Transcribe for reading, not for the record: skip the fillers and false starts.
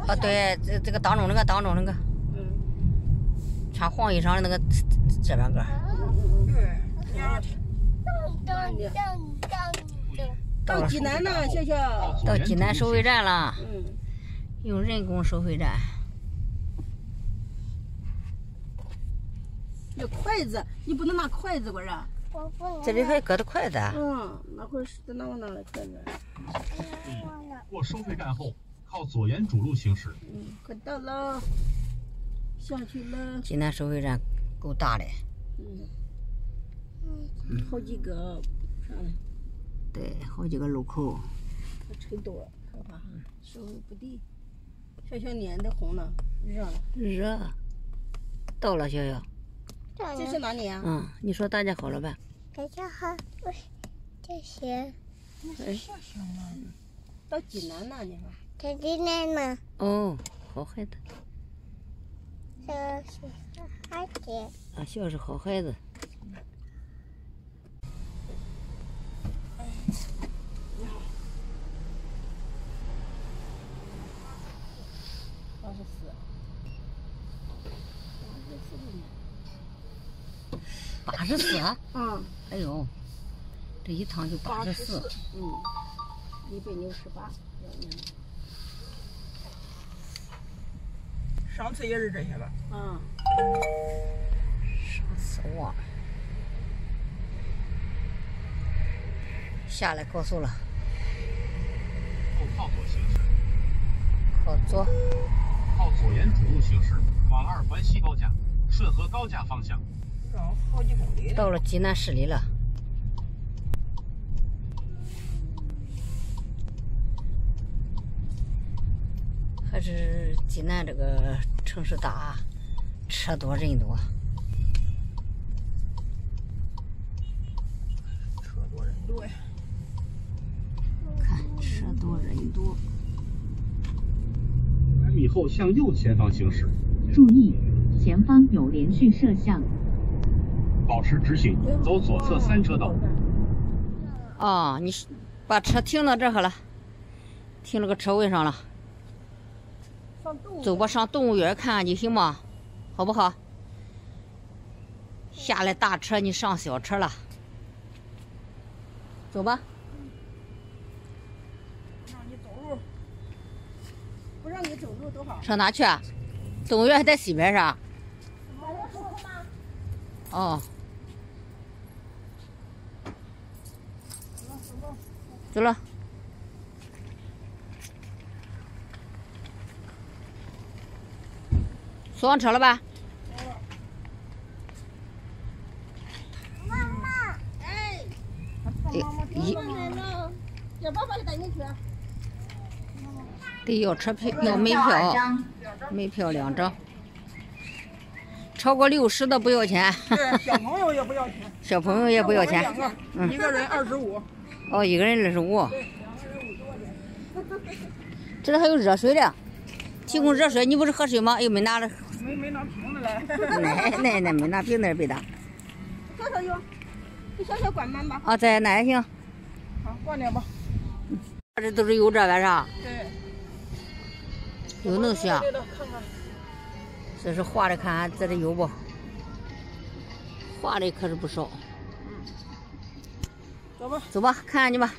啊，对，这个当中那个，穿黄衣裳的那个这边个。到济南了，笑笑。到济南收费站了。嗯。用人工收费站。那筷子，你不能拿筷子过来。这里还搁的筷子啊。那会儿是拿我拿的筷子。过收费站后，靠左沿主路行驶。快到了，下去了。济南收费站够大的。好几个啥的。对，好几个路口。车多，可怕，收费不低。小小脸都红了，热了。热。到了，小小。这是哪里啊？你说大家好了吧？大家好，我是这些。笑笑嘛。到济南了，你说？在济南呢。哦，好孩子。这是好孩子。啊，笑是好孩子。84。哎呦，这一趟就84。168。上次也是这些吧？上次忘了。下来高速了。靠左行驶。靠左。靠左沿主路行驶，往2环西高架、顺河高架方向。好几公里。到了济南市里了。还是济南这个城市大，车多人多。车多人多呀。看，车多人多。100米后向右前方行驶。注意，前方有连续摄像。保持直行，走左侧3车道。你把车停到这儿了，停了个车位上了。走吧，上动物园看看去行吗？好不好？下来大车，你上小车了。走吧。让你走路。不让你走路多好。上哪去啊？动物园还在西边上。走了。锁上车了吧？妈妈，叫爸爸带你去。得要车票，要门票，门票2张。超过60的不要钱。对，小朋友也不要钱。小朋友也不要钱。一个人25。一个人25。对，2个人50多钱。这里还有热水的，提供热水。你不是喝水吗？又没拿了。没拿瓶子来。那没拿瓶子别打。小小有，给小小灌满吧。在那也行。好，灌点吧。这都是有这边上。对。有能行。看看。这是画的，看看这里有不？画的可是不少。走吧。走吧，看看去吧。